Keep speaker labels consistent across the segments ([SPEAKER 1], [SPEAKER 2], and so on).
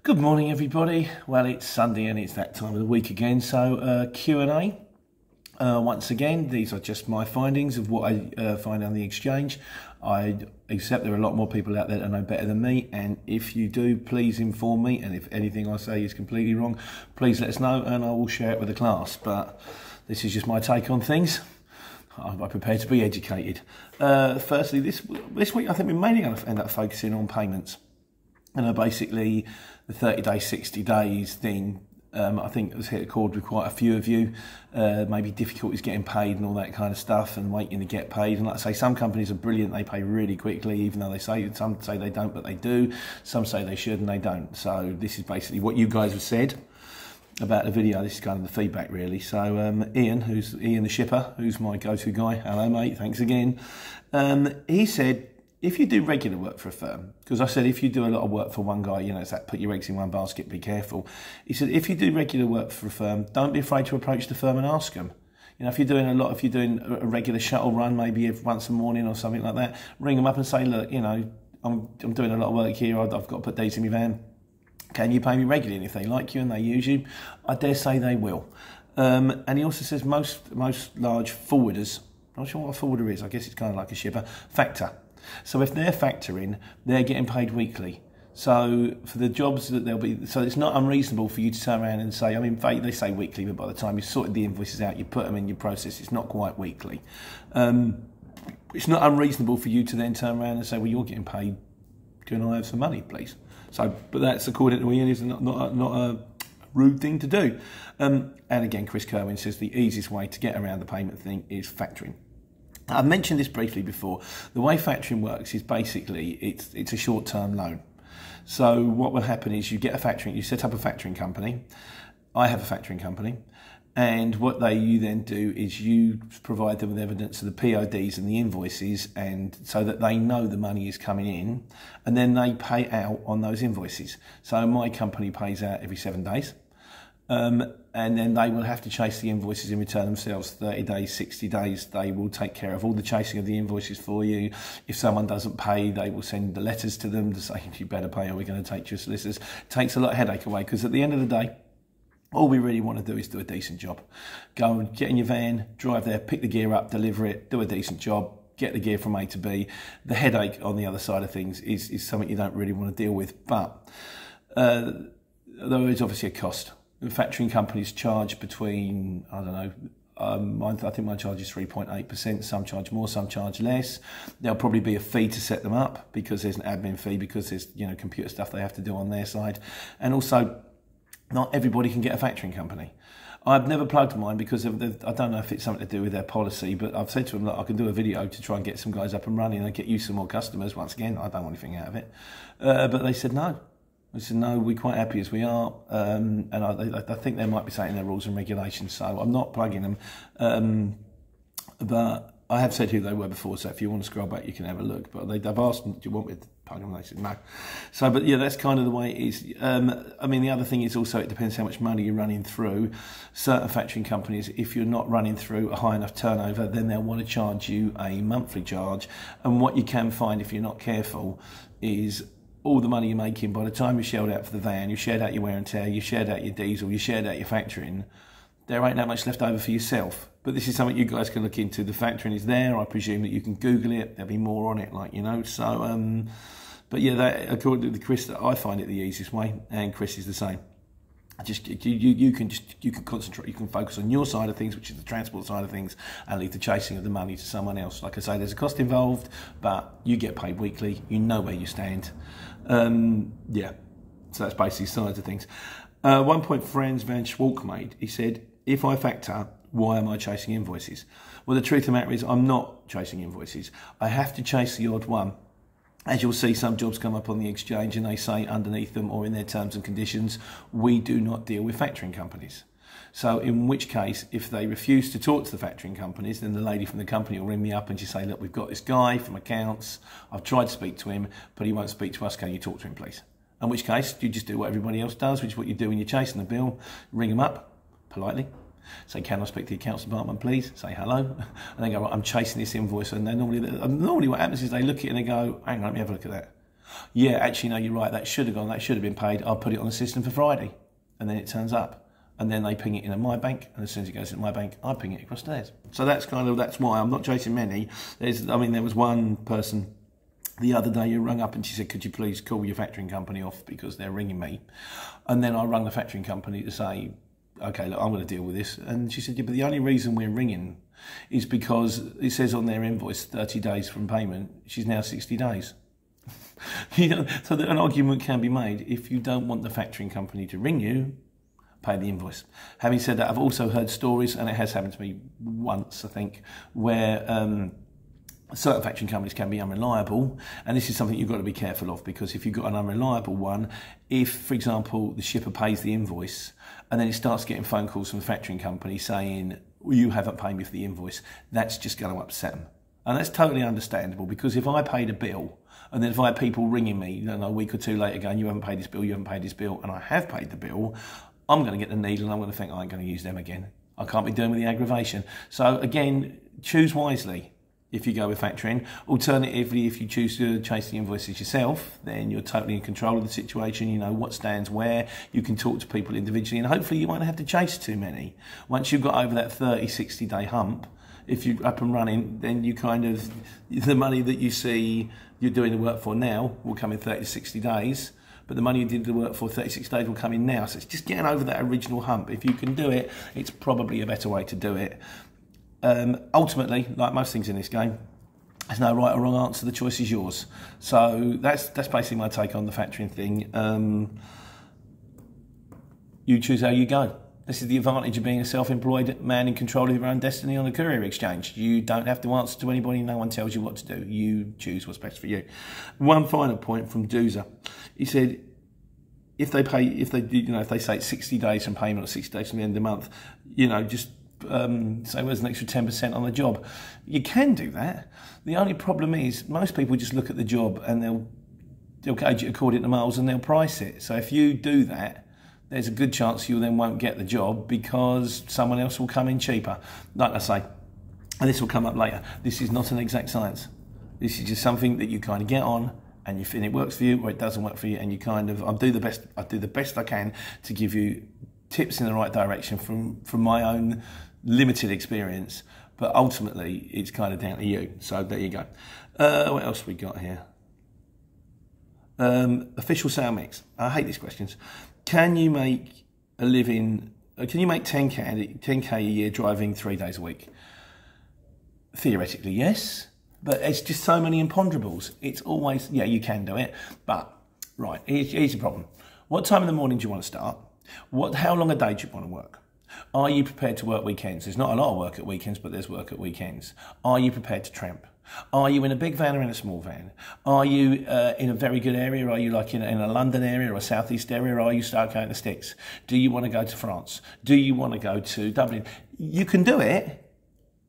[SPEAKER 1] Good morning, everybody. Well, it's Sunday and it's that time of the week again. So Q&A. Once again, these are just my findings of what I find on the exchange. I accept there are a lot more people out there that know better than me, and if you do, please inform me, and if anything I say is completely wrong, please let us know and I will share it with the class. But this is just my take on things. I'm prepared to be educated. Firstly, this week I think we're mainly going to end up focusing on payments. And basically the 30 days, 60 days thing, I think it was hit a chord with quite a few of you. Maybe difficulties getting paid and all that kind of stuff and waiting to get paid. And like I say, some companies are brilliant, they pay really quickly, even though some say they don't, but they do. Some say they should and they don't. So this is basically what you guys have said about the video. This is kind of the feedback really. So Ian the shipper, who's my go-to guy, hello mate, thanks again. He said, if you do regular work for a firm, because I said if you do a lot of work for one guy, you know, it's that put your eggs in one basket, be careful. He said if you do regular work for a firm, don't be afraid to approach the firm and ask them. You know, if you're doing a regular shuttle run, maybe once a morning or something like that, ring them up and say, look, you know, I'm doing a lot of work here, I've got to put these in my van. Can you pay me regularly? And if they like you and they use you, I dare say they will. And he also says most large forwarders, I'm not sure what a forwarder is, I guess it's kind of like a shipper, factor. So if they're factoring, they're getting paid weekly. So for the jobs that they'll be, so it's not unreasonable for you to turn around and say, I mean, they say weekly, but by the time you've sorted the invoices out, you put them in your process, it's not quite weekly. It's not unreasonable for you to then turn around and say, well, you're getting paid, can I have some money, please? So, but that's according to Ian, is not a rude thing to do. And again, Chris Kerwin says the easiest way to get around the payment thing is factoring. I've mentioned this briefly before. The way factoring works is basically it's a short-term loan. So what will happen is you set up a factoring company. I have a factoring company, and what you then do is you provide them with evidence of the PODs and the invoices, and so that they know the money is coming in, and then they pay out on those invoices. So my company pays out every 7 days. And then they will have to chase the invoices in return themselves. 30 days, 60 days, they will take care of all the chasing of the invoices for you. If someone doesn't pay, they will send the letters to them to say, you better pay or we're going to take your solicitors. It takes a lot of headache away, because at the end of the day, all we really want to do is do a decent job. Go and get in your van, drive there, pick the gear up, deliver it, do a decent job, get the gear from A to B. The headache on the other side of things is something you don't really want to deal with. But there is obviously a cost. The factoring companies charge between, I don't know, I think my charge is 3.8%. Some charge more, some charge less. There'll probably be a fee to set them up, because there's an admin fee, because there's, you know, computer stuff they have to do on their side. And also, not everybody can get a factoring company. I've never plugged mine because I don't know if it's something to do with their policy, but I've said to them that I can do a video to try and get some guys up and running and get you some more customers. Once again, I don't want anything out of it. But they said no. I said, no, we're quite happy as we are, and I think they might be saying their rules and regulations, so I'm not plugging them. But I have said who they were before, so if you want to scroll back, you can have a look. But they've asked them, do you want me to plug them? They said no. So, but yeah, that's kind of the way it is. I mean, the other thing is also it depends how much money you're running through. Certain factoring companies, if you're not running through a high enough turnover, then they'll want to charge you a monthly charge. And what you can find if you're not careful is all the money you're making, by the time you shelled out for the van, you shared out your wear and tear, you shared out your diesel, you shared out your factoring, there ain't that much left over for yourself. But this is something you guys can look into. The factoring is there. I presume that you can Google it. There'll be more on it, like, you know. So, but yeah, that, according to Chris, I find it the easiest way, and Chris is the same. You can concentrate, you can focus on your side of things, which is the transport side of things, and leave the chasing of the money to someone else. Like I say, there's a cost involved, but you get paid weekly. You know where you stand. Yeah, so that's basically sides of things. One point Franz van Schwalk made, he said, if I factor, why am I chasing invoices? Well, the truth of the matter is I'm not chasing invoices. I have to chase the odd one. As you'll see, some jobs come up on the exchange and they say underneath them or in their terms and conditions, we do not deal with factoring companies. So in which case, if they refuse to talk to the factoring companies, then the lady from the company will ring me up and she'll say, look, we've got this guy from accounts. I've tried to speak to him, but he won't speak to us. Can you talk to him, please? In which case, you just do what everybody else does, which is what you do when you're chasing the bill. Ring them up politely. Say, can I speak to the accounts department, please? Say hello. And they go, right, I'm chasing this invoice. And then normally what happens is they look at it and they go, hang on, let me have a look at that. Yeah, actually, no, you're right. That should have gone. That should have been paid. I'll put it on the system for Friday. And then it turns up. And then they ping it into my bank. And as soon as it goes into my bank, I ping it across theirs. So that's why I'm not chasing many. There was one person the other day who rung up and she said, could you please call your factoring company off because they're ringing me? And then I rung the factoring company to say, okay, look, I'm going to deal with this. And she said, yeah, but the only reason we're ringing is because it says on their invoice 30 days from payment. She's now 60 days. So that an argument can be made. If you don't want the factoring company to ring you, pay the invoice. Having said that, I've also heard stories, and it has happened to me once, I think, where certain factoring companies can be unreliable, and this is something you've got to be careful of, because if you've got an unreliable one, if, for example, the shipper pays the invoice, and then it starts getting phone calls from the factoring company saying, well, you haven't paid me for the invoice, that's just going to upset them. And that's totally understandable, because if I paid a bill, and then if I had people ringing me a week or two later going, you haven't paid this bill, you haven't paid this bill, and I have paid the bill, I'm going to get the needle and I'm going to think I ain't going to use them again. I can't be doing with the aggravation. So again, choose wisely if you go with factoring. Alternatively, if you choose to chase the invoices yourself, then you're totally in control of the situation. You know what stands where. You can talk to people individually, and hopefully you won't have to chase too many. Once you've got over that 30, 60 day hump, if you're up and running, then you the money that you see you're doing the work for now will come in 30 to 60 days. But the money you did the work for 36 days will come in now. So it's just getting over that original hump. If you can do it, it's probably a better way to do it. Ultimately, like most things in this game, there's no right or wrong answer. The choice is yours. So that's basically my take on the factoring thing. You choose how you go. This is the advantage of being a self-employed man in control of your own destiny on a courier exchange. You don't have to answer to anybody. No one tells you what to do. You choose what's best for you. One final point from Doozer. He said, if they say it's 60 days from payment or 60 days from the end of the month, just say there's an extra 10% on the job. You can do that. The only problem is most people just look at the job and they'll gauge it according to miles and they'll price it. So if you do that, there's a good chance you then won't get the job because someone else will come in cheaper. Like I say, and this will come up later, this is not an exact science. This is just something that you kind of get on and it works for you or it doesn't work for you, and you I do the best I can to give you tips in the right direction from my own limited experience, but ultimately it's kind of down to you. So there you go. What else we got here? Official sale mix. I hate these questions. Can you make a living? Can you make 10k a year driving 3 days a week? Theoretically, yes, but it's just so many imponderables. It's always, yeah, you can do it, but right, here's the problem. What time in the morning do you want to start? How long a day do you want to work? Are you prepared to work weekends? There's not a lot of work at weekends, but there's work at weekends. Are you prepared to tramp? Are you in a big van or in a small van? Are you in a very good area? Are you like in a London area or a southeast area? Or are you start going to sticks? Do you want to go to France? Do you want to go to Dublin? You can do it.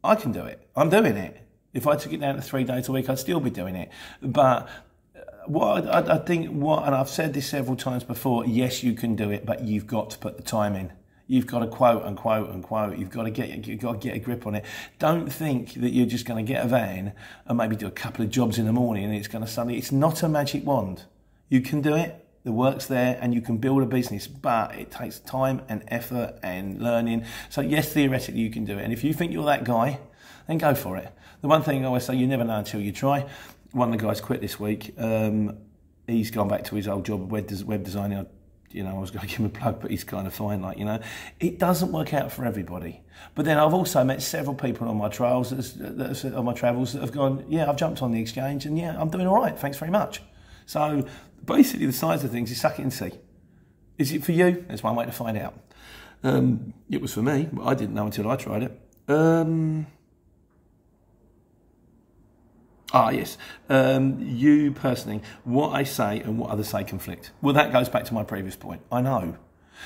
[SPEAKER 1] I can do it. I'm doing it. If I took it down to 3 days a week, I'd still be doing it. But I think, and I've said this several times before, yes, you can do it, but you've got to put the time in. You've got to quote and quote and quote. You've got to get a grip on it. Don't think that you're just going to get a van and maybe do a couple of jobs in the morning and it's going to suddenly. It's not a magic wand. You can do it. The work's there, and you can build a business, but it takes time and effort and learning. So yes, theoretically you can do it. And if you think you're that guy, then go for it. The one thing I always say, you never know until you try. One of the guys quit this week. He's gone back to his old job, web designing. I was going to give him a plug, but he's kind of fine. It doesn't work out for everybody. But then I've also met several people on my travels that have gone, yeah, I've jumped on the exchange, and yeah, I'm doing all right. Thanks very much. So basically, the size of things is suck it and see. Is it for you? There's one way to find out. It was for me, but I didn't know until I tried it. Yes. You personally, what I say and what others say conflict. Well, that goes back to my previous point. I know.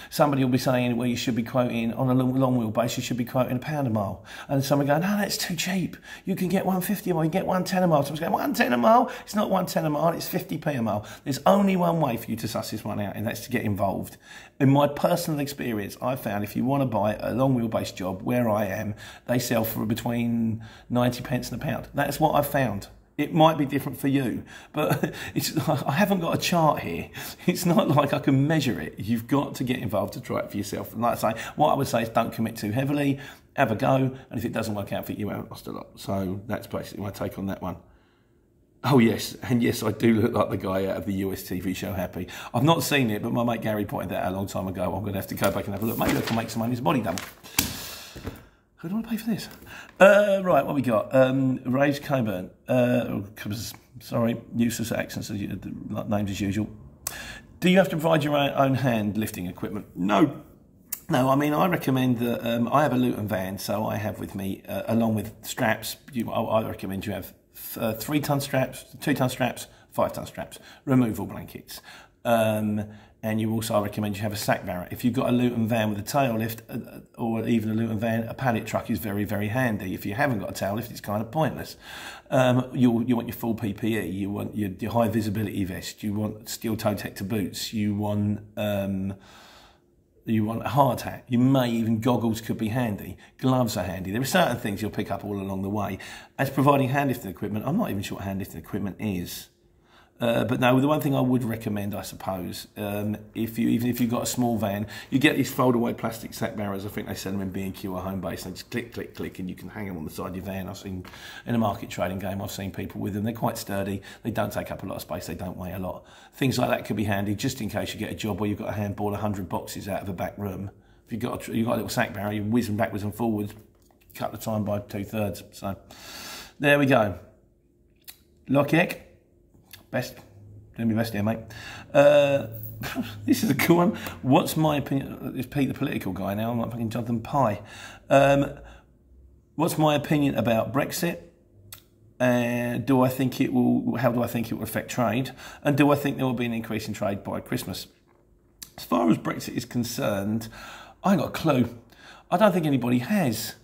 [SPEAKER 1] Somebody will be saying, well, you should be quoting, on a long wheelbase, you should be quoting £1 a mile. And someone going, no, that's too cheap. You can get 150 a mile, you can get 110 a mile. Someone's going, 110 a mile? It's not 110 a mile, it's 50p a mile. There's only one way for you to suss this one out, and that's to get involved. In my personal experience, I found if you want to buy a long wheelbase job where I am, they sell for between 90 pence and £1. That's what I've found. It might be different for you, but I haven't got a chart here. It's not like I can measure it. You've got to get involved to try it for yourself. And like I say, what I would say is don't commit too heavily, have a go, and if it doesn't work out for you, you haven't lost a lot. So that's basically my take on that one. Oh yes, and yes, I do look like the guy out of the US TV show Happy. I've not seen it, but my mate Gary pointed that out a long time ago. I'm going to have to go back and have a look. Maybe I can make some money as body dump. Who do I want to pay for this? Right, what we got? Rage Coburn. Sorry, useless accents, names as usual. Do you have to provide your own hand lifting equipment? No. No, I mean, I recommend that I have a Luton van, so I have with me, along with straps, I recommend you have 3-ton straps, 2-ton straps, 5-ton straps, removal blankets. And you also, I recommend you have a sack barrow. If you've got a Luton van with a tail lift, or even a Luton van, a pallet truck is very, very handy. If you haven't got a tail lift, it's kind of pointless. You want your full PPE, you want your high visibility vest, you want steel toe detector boots, you want a hard hat. You may even, goggles could be handy. Gloves are handy. There are certain things you'll pick up all along the way. As providing hand lifting equipment, I'm not even sure what hand lifting equipment is. But no, the one thing I would recommend, I suppose, even if you've got a small van, you get these fold-away plastic sack barrows. I think they sell them in B&Q or Homebase. They just click, click, click, and you can hang them on the side of your van. I've seen, in a market trading game, I've seen people with them. They're quite sturdy. They don't take up a lot of space. They don't weigh a lot. Things like that could be handy, just in case you get a job where you've got to handball 100 boxes out of a back room. If you've got a little sack barrow, you're whizzing backwards and forwards, cut the time by 2/3. So, there we go. Lockheck. Best, doing my best here, mate. This is a cool one. What's my opinion? It's Pete, the political guy now. I'm not fucking Jonathan Pye. What's my opinion about Brexit? Do I think it will? How do I think it will affect trade? And do I think there will be an increase in trade by Christmas? As far as Brexit is concerned, I ain't got a clue. I don't think anybody has.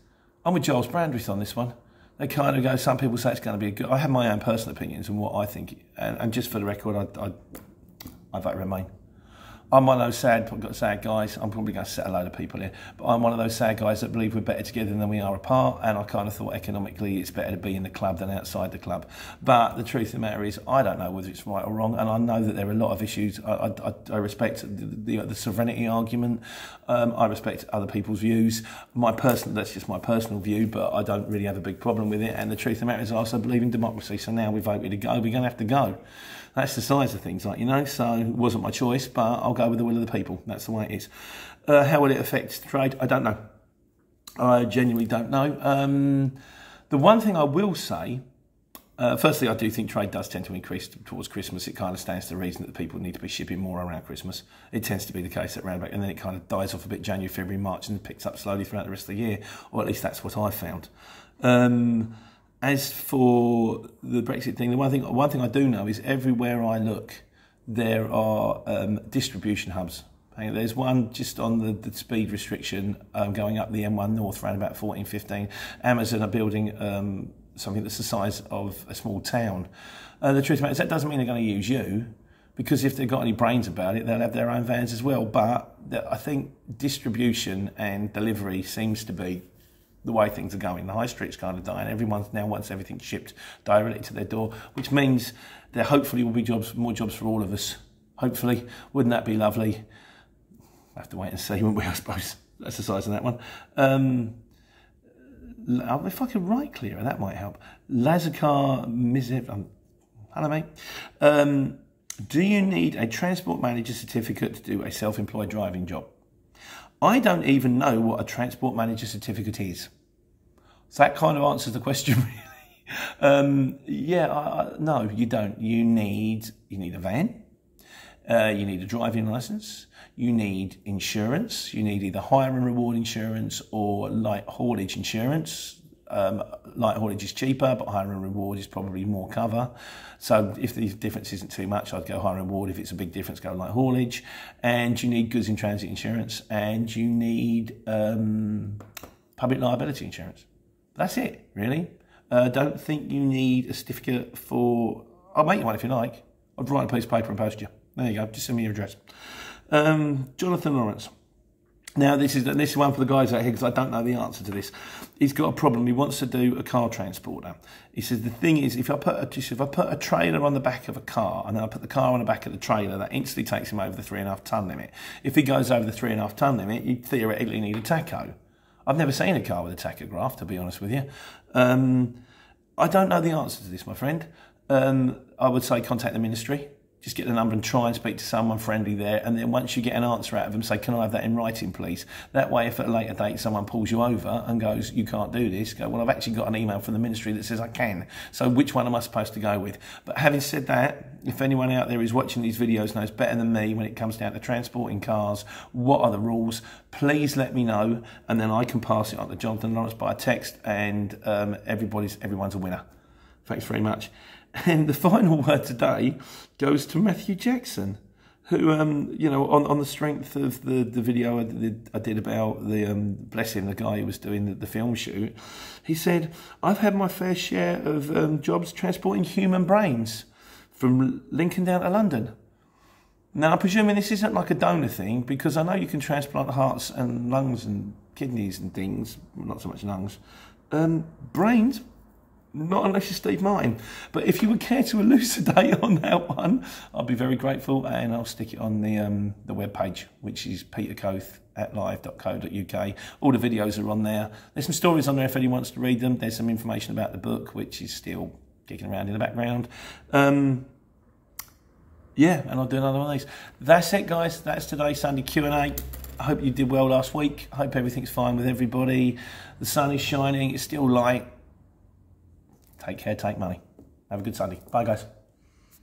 [SPEAKER 1] I'm with Giles Brandreth on this one. They kind of go, some people say it's going to be a good... I have my own personal opinions on what I think. And just for the record, I vote Remain. I'm one of those sad guys. I'm probably going to set a load of people here. But I'm one of those sad guys that believe we're better together than we are apart. And I kind of thought economically it's better to be in the club than outside the club. But the truth of the matter is, I don't know whether it's right or wrong. And I know that there are a lot of issues. I respect the sovereignty argument. I respect other people's views. That's just my personal view, but I don't really have a big problem with it. And the truth of the matter is, I also believe in democracy. So now we voted to go. We're going to have to go. That's the size of things, like, you know, so it wasn't my choice, but I'll go with the will of the people. That's the way it is. How will it affect trade? I don't know. I genuinely don't know. The one thing I will say, firstly, I do think trade does tend to increase towards Christmas. It kind of stands to reason that people need to be shipping more around Christmas. It tends to be the case at round back, and then it kind of dies off a bit January, February, March, and picks up slowly throughout the rest of the year, or at least that's what I've found. As for the Brexit thing, the one thing I do know is everywhere I look, there are distribution hubs. There's one just on the speed restriction going up the M1 North around about 14-15. Amazon are building something that's the size of a small town. The truth about it is that doesn't mean they're going to use you, because if they've got any brains about it, they'll have their own vans as well. But I think distribution and delivery seems to be the way things are going. The high street's kind of dying. Everyone now wants everything shipped directly to their door, which means there hopefully will be more jobs for all of us. Hopefully. Wouldn't that be lovely? We'll have to wait and see, won't we, I suppose. That's the size of that one. If I could write clearer, that might help. Lazakar Mizev. Hello, mate. Do you need a transport manager certificate to do a self-employed driving job? I don't even know what a transport manager certificate is. So that kind of answers the question, really. No, you don't. You need a van. You need a driving licence. You need insurance. You need either hire and reward insurance or light haulage insurance. Light haulage is cheaper, but hire and reward is probably more cover. So if the difference isn't too much, I'd go hire and reward. If it's a big difference, go light haulage. And you need goods in transit insurance, and you need public liability insurance. That's it, really. Don't think you need a certificate for... I'll make you one if you like. I'd write a piece of paper and post you. There you go. Just send me your address. Jonathan Lawrence. Now, this is one for the guys out here because I don't know the answer to this. He's got a problem. He wants to do a car transporter. He says the thing is, if I put a trailer on the back of a car and then I put the car on the back of the trailer, that instantly takes him over the 3.5 ton limit. If he goes over the 3.5 ton limit, you theoretically need a tacho. I've never seen a car with a tachograph, to be honest with you. I don't know the answer to this, my friend. I would say contact the ministry. Just get the number and try and speak to someone friendly there. And then once you get an answer out of them, say, can I have that in writing, please? That way, if at a later date someone pulls you over and goes, you can't do this, go, well, I've actually got an email from the ministry that says I can. So which one am I supposed to go with? But having said that, if anyone out there who's watching these videos knows better than me when it comes down to transporting cars, what are the rules, please let me know. And then I can pass it on to Jonathan Lawrence by text, and everyone's a winner. Thanks very much. And the final word today goes to Matthew Jackson, who, you know, on the strength of the video I did about the, bless him, the guy who was doing the film shoot, he said, I've had my fair share of jobs transporting human brains from Lincoln down to London. Now, I'm presuming this isn't like a donor thing, because I know you can transplant hearts and lungs and kidneys and things, not so much lungs. Brains, not unless you're Steve Martin. But if you would care to elucidate on that one, I'll be very grateful, and I'll stick it on the webpage, which is petercoth@live.co.uk. All the videos are on there. There's some stories on there if anyone wants to read them. There's some information about the book, which is still kicking around in the background. Yeah, and I'll do another one of these. That's it, guys. That's today's Sunday Q&A. I hope you did well last week. I hope everything's fine with everybody. The sun is shining. It's still light. Take care, take money. Have a good Sunday. Bye, guys.